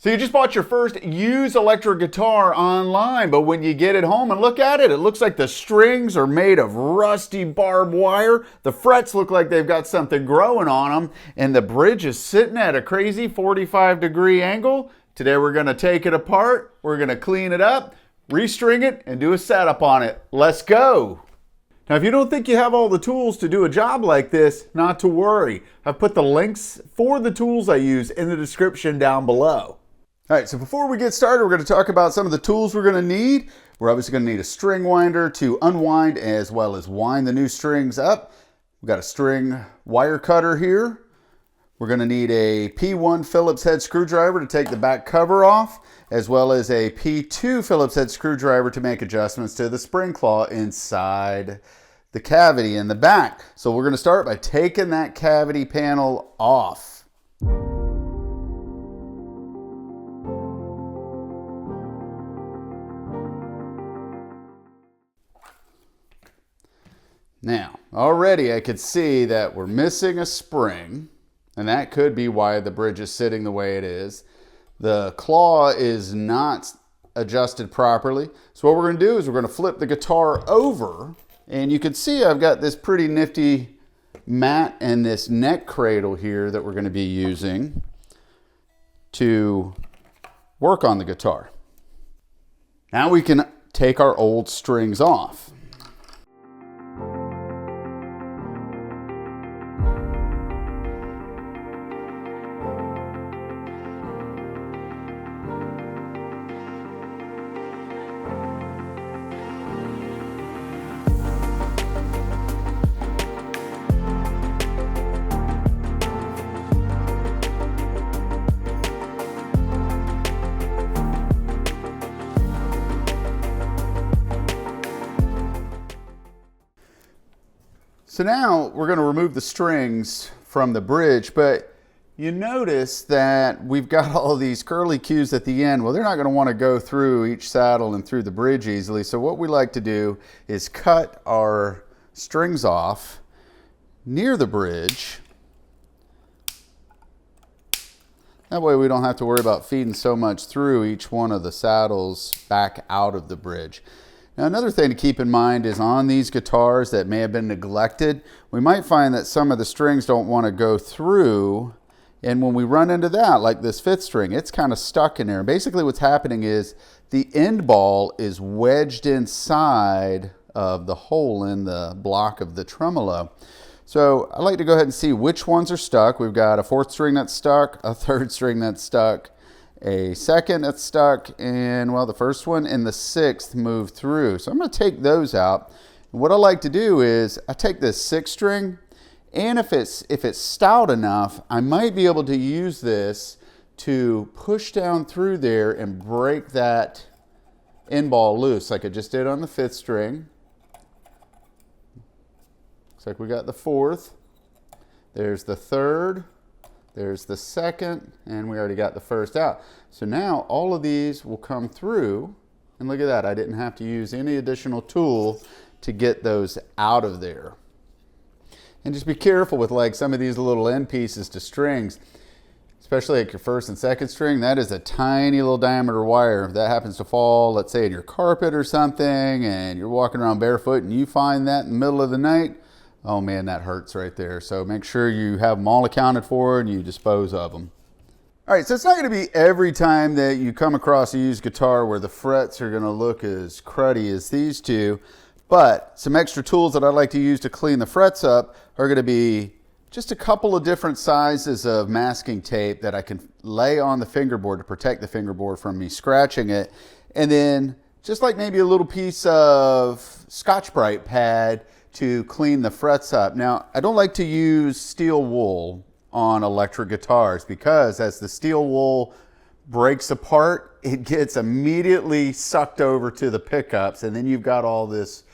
So you just bought your first used electric guitar online, but when you get it home and look at it, it looks like the strings are made of rusty barbed wire. The frets look like they've got something growing on them, and the bridge is sitting at a crazy 45-degree angle. Today we're going to take it apart, we're going to clean it up, restring it, and do a setup on it. Let's go! Now, if you don't think you have all the tools to do a job like this, not to worry. I've put the links for the tools I use in the description down below. All right, so before we get started, we're going to talk about some of the tools we're going to need. We're obviously going to need a string winder to unwind as well as wind the new strings up. We've got a string wire cutter here. We're going to need a P1 Phillips head screwdriver to take the back cover off, as well as a P2 Phillips head screwdriver to make adjustments to the spring claw inside the cavity in the back. So we're going to start by taking that cavity panel off. Now, already I could see that we're missing a spring, and that could be why the bridge is sitting the way it is. The claw is not adjusted properly. So what we're going to do is we're going to flip the guitar over, and you can see I've got this pretty nifty mat and this neck cradle here that we're going to be using to work on the guitar. Now we can take our old strings off. So now we're going to remove the strings from the bridge, but you notice that we've got all these curly cues at the end. Well, they're not going to want to go through each saddle and through the bridge easily. So what we like to do is cut our strings off near the bridge. That way we don't have to worry about feeding so much through each one of the saddles back out of the bridge. Now, another thing to keep in mind is on these guitars that may have been neglected, we might find that some of the strings don't want to go through, and when we run into that, like this fifth string, it's kind of stuck in there. Basically what's happening is the end ball is wedged inside of the hole in the block of the tremolo. So I like to go ahead and see which ones are stuck. We've got a fourth string that's stuck, a third string that's stuck, a second that's stuck, and well, the first one and the sixth move through. So I'm going to take those out. And what I like to do is I take this sixth string, and if it's stout enough, I might be able to use this to push down through there and break that end ball loose like I just did on the fifth string. Looks like we got the fourth. There's the third. There's the second, and we already got the first out. So now all of these will come through, and look at that. I didn't have to use any additional tool to get those out of there. And just be careful with like some of these little end pieces to strings, especially like your first and second string. That is a tiny little diameter wire. If that happens to fall, let's say in your carpet or something, and you're walking around barefoot and you find that in the middle of the night, oh man, that hurts right there. So make sure you have them all accounted for and you dispose of them. All right, so it's not going to be every time that you come across a used guitar where the frets are going to look as cruddy as these two, but some extra tools that I like to use to clean the frets up are going to be just a couple of different sizes of masking tape that I can lay on the fingerboard to protect the fingerboard from me scratching it, and then just like maybe a little piece of Scotch-Brite pad to clean the frets up. Now, I don't like to use steel wool on electric guitars because as the steel wool breaks apart, it gets immediately sucked over to the pickups, and then you've got all this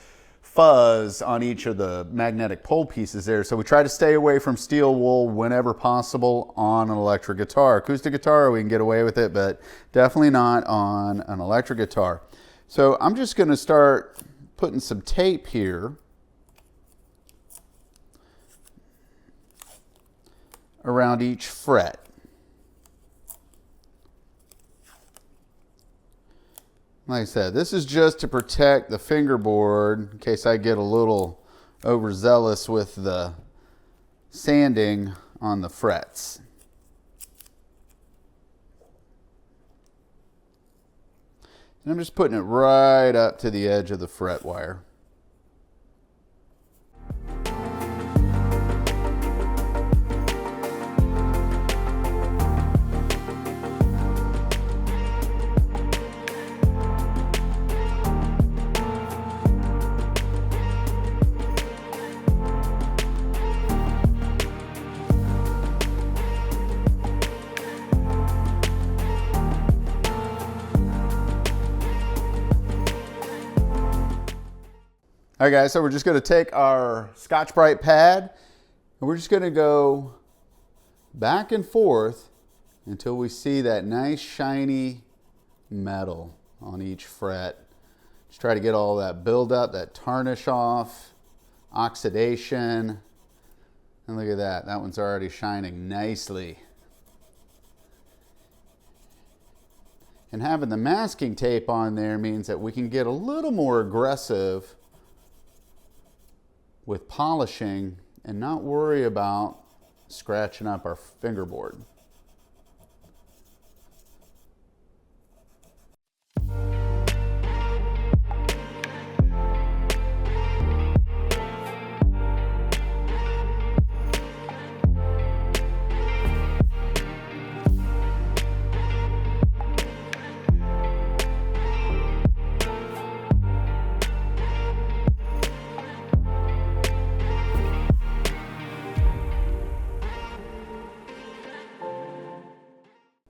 fuzz on each of the magnetic pole pieces there. So we try to stay away from steel wool whenever possible on an electric guitar. Acoustic guitar, we can get away with it, but definitely not on an electric guitar. So I'm just going to start putting some tape here around each fret. Like I said, this is just to protect the fingerboard in case I get a little overzealous with the sanding on the frets. And I'm just putting it right up to the edge of the fret wire. All right, guys, so we're just going to take our Scotch-Brite pad and we're just going to go back and forth until we see that nice shiny metal on each fret. Just try to get all that buildup, that tarnish off, oxidation. And look at that, that one's already shining nicely. And having the masking tape on there means that we can get a little more aggressive with polishing and not worry about scratching up our fingerboard.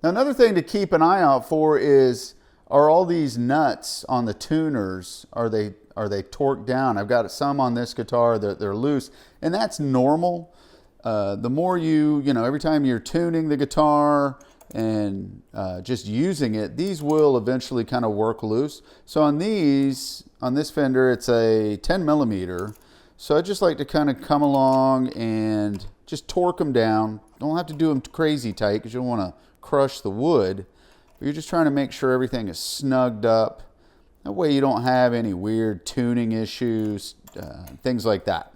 Now, another thing to keep an eye out for is, are all these nuts on the tuners, are they torqued down? I've got some on this guitar that they're loose, and that's normal. The more you know, every time you're tuning the guitar and just using it, these will eventually kind of work loose. So on this Fender, it's a 10 millimeter. So I just like to kind of come along and just torque them down. Don't have to do them crazy tight because you don't want to crush the wood, but you're just trying to make sure everything is snugged up. That way you don't have any weird tuning issues, things like that.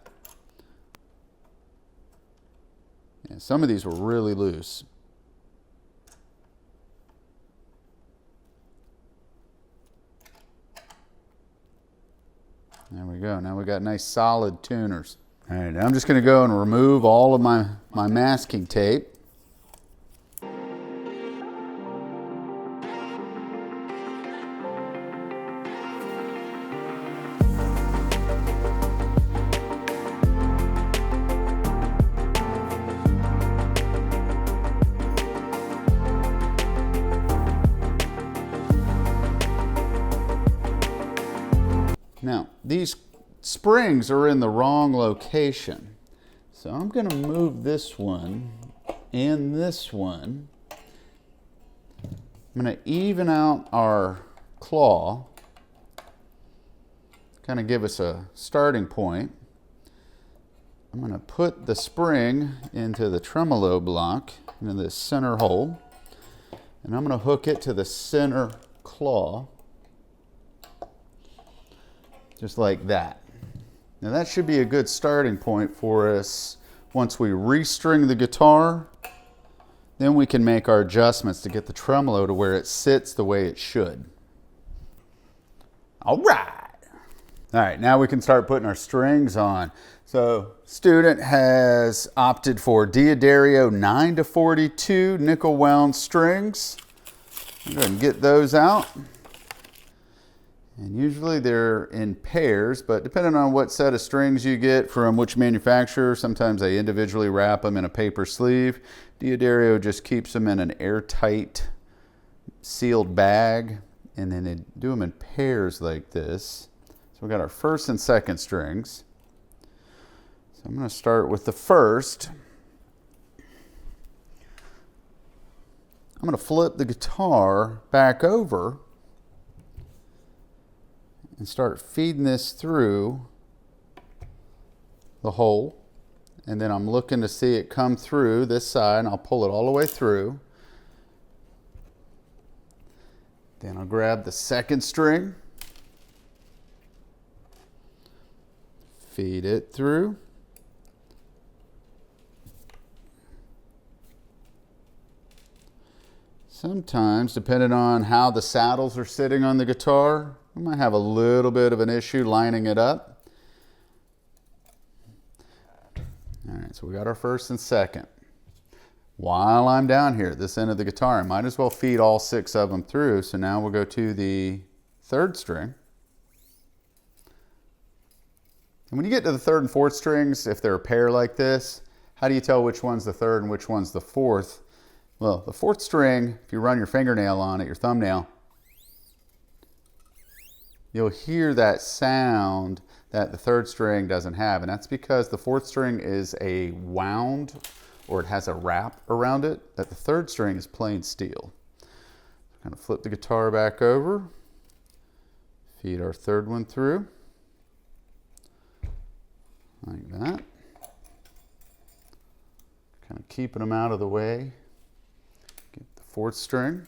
Yeah, some of these were really loose. There we go. Now we got nice solid tuners. All right, I'm just going to go and remove all of my masking tape. Now, these springs are in the wrong location. So I'm going to move this one and this one. I'm going to even out our claw, kind of give us a starting point. I'm going to put the spring into the tremolo block, into this center hole, and I'm going to hook it to the center claw. Just like that. Now that should be a good starting point for us. Once we restring the guitar, then we can make our adjustments to get the tremolo to where it sits the way it should. All right. All right, now we can start putting our strings on. So student has opted for Diodario 9-42 nickel wound strings. I'm going to get those out. And usually they're in pairs, but depending on what set of strings you get from which manufacturer, sometimes they individually wrap them in a paper sleeve. Diodario just keeps them in an airtight sealed bag, and then they do them in pairs like this. So we got our first and second strings. So I'm going to start with the first. I'm going to flip the guitar back over and start feeding this through the hole. And then I'm looking to see it come through this side, and I'll pull it all the way through. Then I'll grab the second string, feed it through. Sometimes, depending on how the saddles are sitting on the guitar, we might have a little bit of an issue lining it up. All right, so we got our first and second. While I'm down here at this end of the guitar, I might as well feed all 6 of them through. So now we'll go to the third string. And when you get to the third and fourth strings, if they're a pair like this, how do you tell which one's the third and which one's the fourth? Well, the fourth string, if you run your fingernail on it, your thumbnail, you'll hear that sound that the third string doesn't have. And that's because the fourth string is a wound, or it has a wrap around it, that the third string is plain steel. Kind of flip the guitar back over, feed our third one through, like that. Kind of keeping them out of the way. Get the fourth string.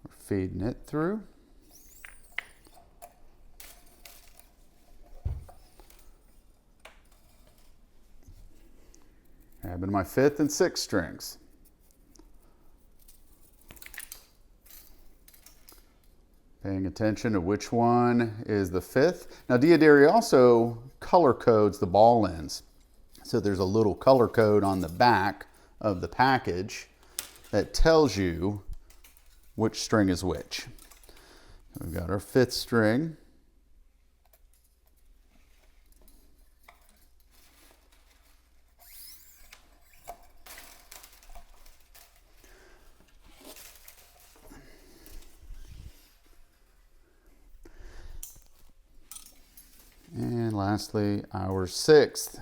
We're feeding it through. Grabbing my fifth and sixth strings. Paying attention to which one is the fifth. Now Diodari also color codes the ball ends. So there's a little color code on the back of the package that tells you which string is which. We've got our fifth string. And lastly, our sixth.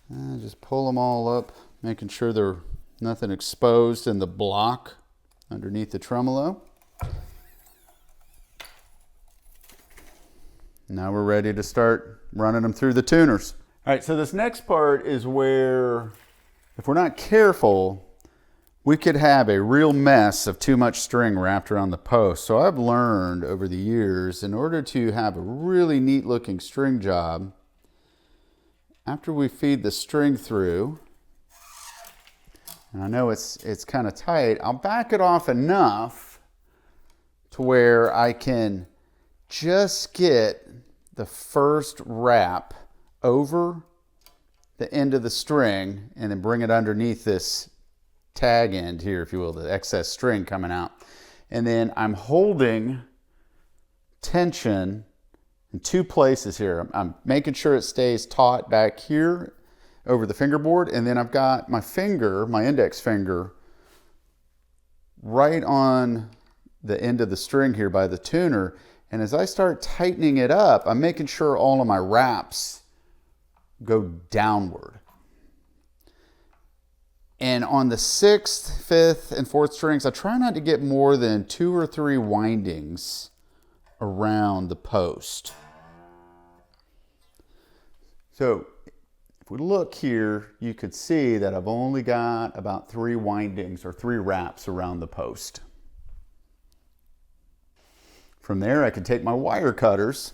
And just pull them all up, making sure there's nothing exposed in the block underneath the tremolo. Now we're ready to start running them through the tuners. All right, so this next part is where, if we're not careful, we could have a real mess of too much string wrapped around the post. So I've learned over the years, in order to have a really neat looking string job, after we feed the string through, and I know it's kind of tight, I'll back it off enough to where I can just get the first wrap over the end of the string and then bring it underneath this tag end here, if you will, the excess string coming out. And then I'm holding tension in 2 places here. I'm making sure it stays taut back here over the fingerboard, and then I've got my finger, my index finger, right on the end of the string here by the tuner. And as I start tightening it up, I'm making sure all of my wraps go downward. And on the 6th, 5th, and 4th strings, I try not to get more than 2 or 3 windings around the post. So if we look here, you could see that I've only got about 3 windings or 3 wraps around the post. From there, I can take my wire cutters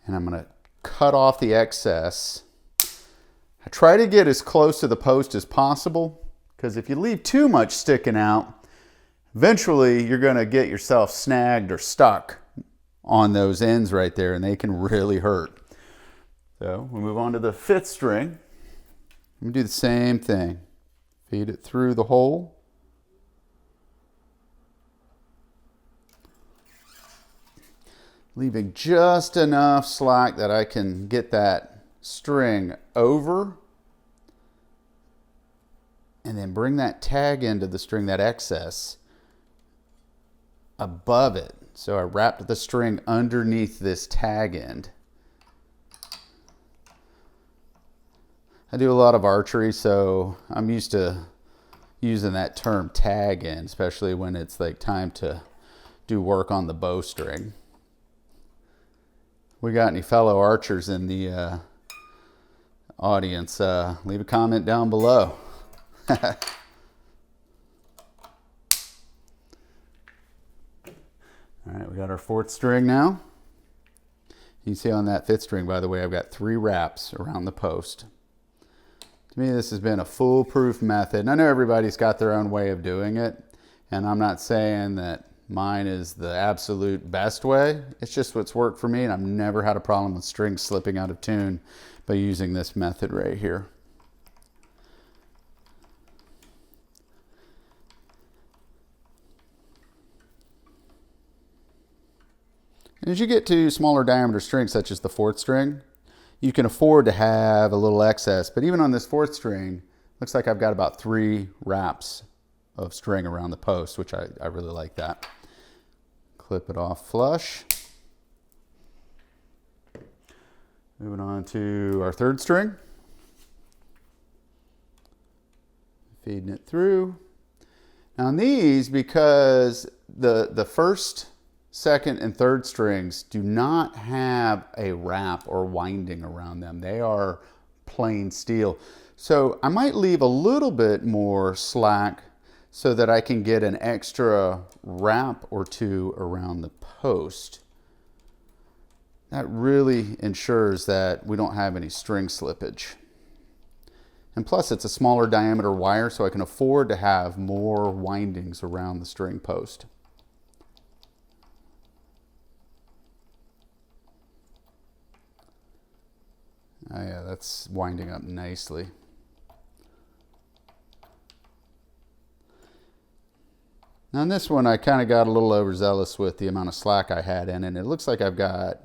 and I'm going to cut off the excess. I try to get as close to the post as possible, because if you leave too much sticking out, eventually you're going to get yourself snagged or stuck on those ends right there, and they can really hurt. So we move on to the 5th string. I'm going to do the same thing. Feed it through the hole. Leaving just enough slack that I can get that string over, and then bring that tag end of the string, that excess, above it. So I wrapped the string underneath this tag end. I do a lot of archery, so I'm used to using that term tag end, especially when it's like time to do work on the bowstring. We got any fellow archers in the audience? Leave a comment down below. All right, we got our 4th string now. You can see on that 5th string, by the way, I've got 3 wraps around the post. To me, this has been a foolproof method. And I know everybody's got their own way of doing it. And I'm not saying that mine is the absolute best way. It's just what's worked for me. And I've never had a problem with strings slipping out of tune by using this method right here. And as you get to smaller diameter strings, such as the 4th string, you can afford to have a little excess. But even on this 4th string, looks like I've got about 3 wraps of string around the post, which I really like that. Clip it off flush. Moving on to our 3rd string. Feeding it through. Now on these, because the 1st, 2nd, and 3rd strings do not have a wrap or winding around them. They are plain steel. So I might leave a little bit more slack so that I can get an extra wrap or 2 around the post. That really ensures that we don't have any string slippage. And plus it's a smaller diameter wire, so I can afford to have more windings around the string post. Oh yeah, that's winding up nicely. Now on this one, I kind of got a little overzealous with the amount of slack I had in it. And it looks like I've got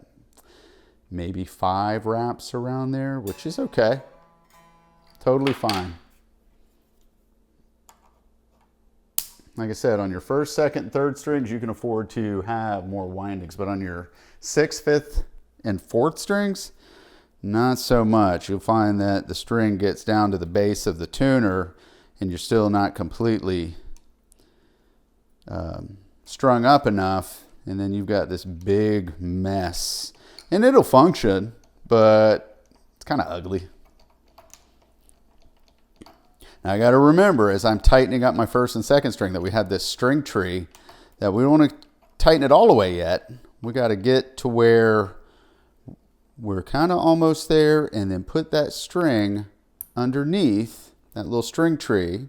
maybe 5 wraps around there, which is okay. Totally fine. Like I said, on your 1st, 2nd, and 3rd strings, you can afford to have more windings. But on your 6th, 5th, and 4th strings, not so much. You'll find that the string gets down to the base of the tuner and you're still not completely strung up enough, and then you've got this big mess. And it'll function, but it's kind of ugly. Now I got to remember, as I'm tightening up my 1st and 2nd string, that we had this string tree, that we don't want to tighten it all the way yet. We got to get to where we're kind of almost there, and then put that string underneath that little string tree.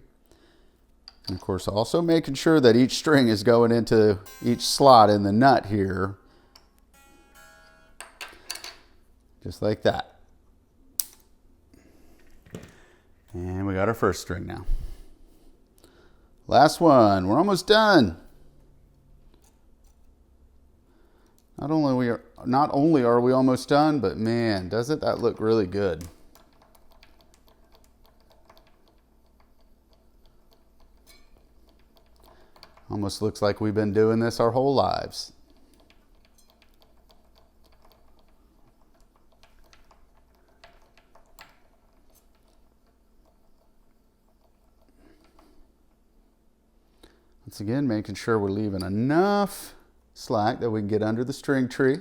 And of course, also making sure that each string is going into each slot in the nut here. Just like that. And we got our 1st string now. Last one. We're almost done. Not only are we almost done, but man, doesn't that look really good. Almost looks like we've been doing this our whole lives. Once again, making sure we're leaving enough slack that we can get under the string tree.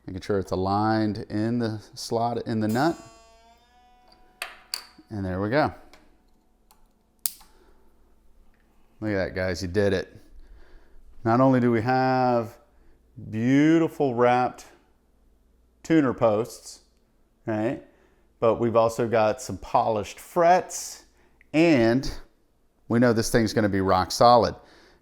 Making sure it's aligned in the slot in the nut. And there we go. Look at that, guys, you did it. Not only do we have beautiful wrapped tuner posts, right? But we've also got some polished frets, and we know this thing's going to be rock solid.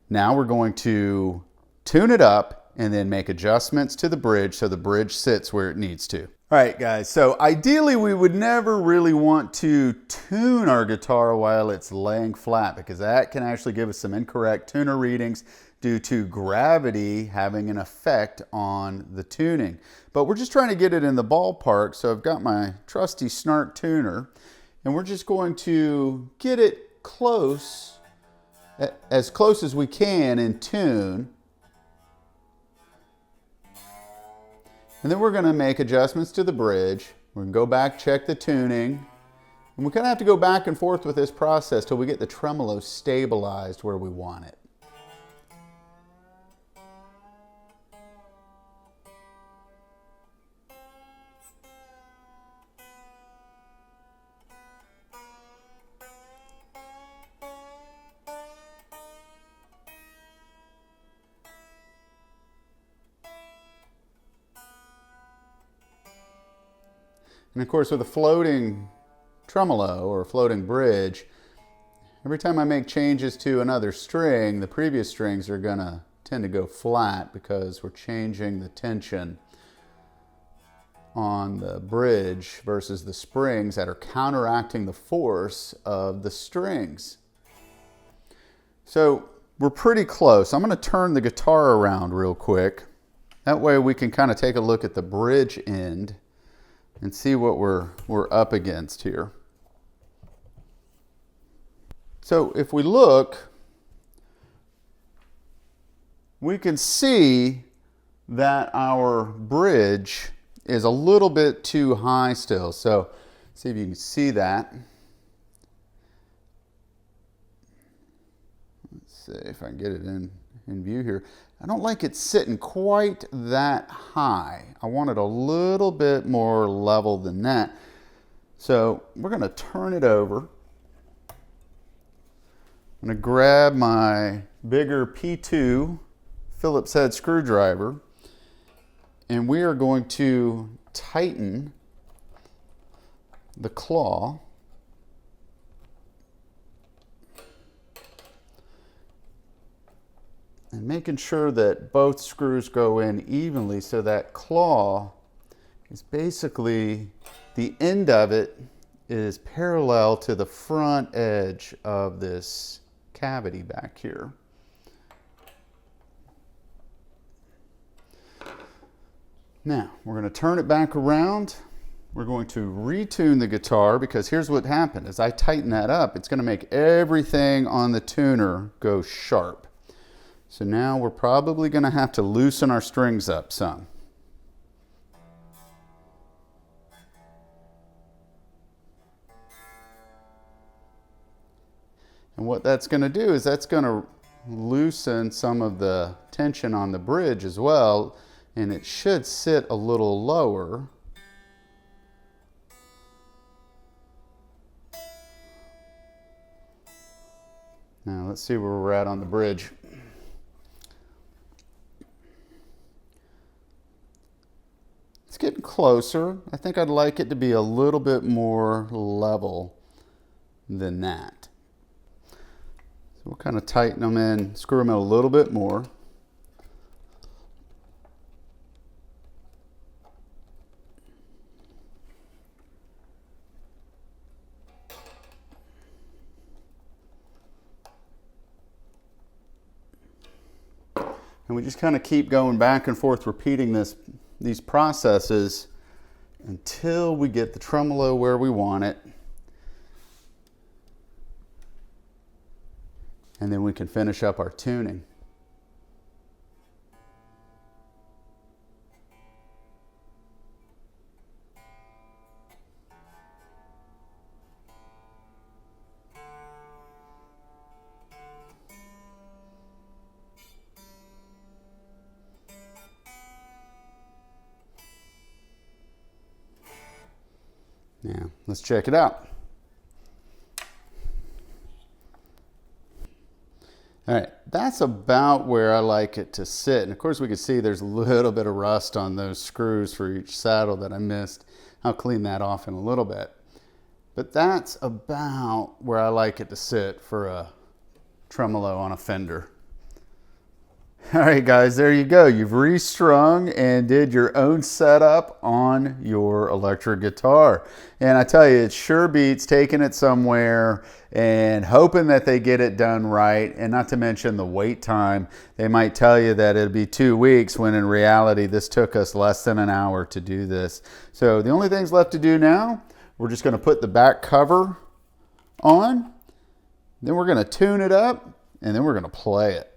Now we're going to tune it up and then make adjustments to the bridge so the bridge sits where it needs to. All right, guys, so ideally we would never really want to tune our guitar while it's laying flat, because that can actually give us some incorrect tuner readings due to gravity having an effect on the tuning. But we're just trying to get it in the ballpark, so I've got my trusty Snark tuner, and we're just going to get it close, as close as we can in tune. And then we're going to make adjustments to the bridge. We're going to go back, check the tuning. And we kind of have to go back and forth with this process till we get the tremolo stabilized where we want it. And of course with a floating tremolo or a floating bridge, every time I make changes to another string, the previous strings are going to tend to go flat because we're changing the tension on the bridge versus the springs that are counteracting the force of the strings. So we're pretty close. I'm going to turn the guitar around real quick. That way we can kind of take a look at the bridge end and see what we're up against here. So if we look, we can see that our bridge is a little bit too high still. So see if you can see that. Let's see if I can get it in view here. I don't like it sitting quite that high. I want it a little bit more level than that. So we're going to turn it over. I'm going to grab my bigger P2 Phillips head screwdriver, and we are going to tighten the claw and making sure that both screws go in evenly, so that claw is basically, the end of it is parallel to the front edge of this cavity back here. Now, we're going to turn it back around. We're going to retune the guitar, because here's what happened. As I tighten that up, it's going to make everything on the tuner go sharp. So now we're probably going to have to loosen our strings up some. And what that's going to do is that's going to loosen some of the tension on the bridge as well, and it should sit a little lower. Now let's see where we're at on the bridge. It's getting closer. I think I'd like it to be a little bit more level than that. So we'll kind of tighten them in, screw them in a little bit more. And we just kind of keep going back and forth, repeating these processes until we get the tremolo where we want it. And then we can finish up our tuning. Now, let's check it out. All right, that's about where I like it to sit. And of course we can see there's a little bit of rust on those screws for each saddle that I missed. I'll clean that off in a little bit. But that's about where I like it to sit for a tremolo on a Fender. All right, guys, there you go. You've restrung and did your own setup on your electric guitar. And I tell you, it sure beats taking it somewhere and hoping that they get it done right. And not to mention the wait time. They might tell you that it'll be 2 weeks when in reality, this took us less than an hour to do this. So the only things left to do now, we're just going to put the back cover on. Then we're going to tune it up and then we're going to play it.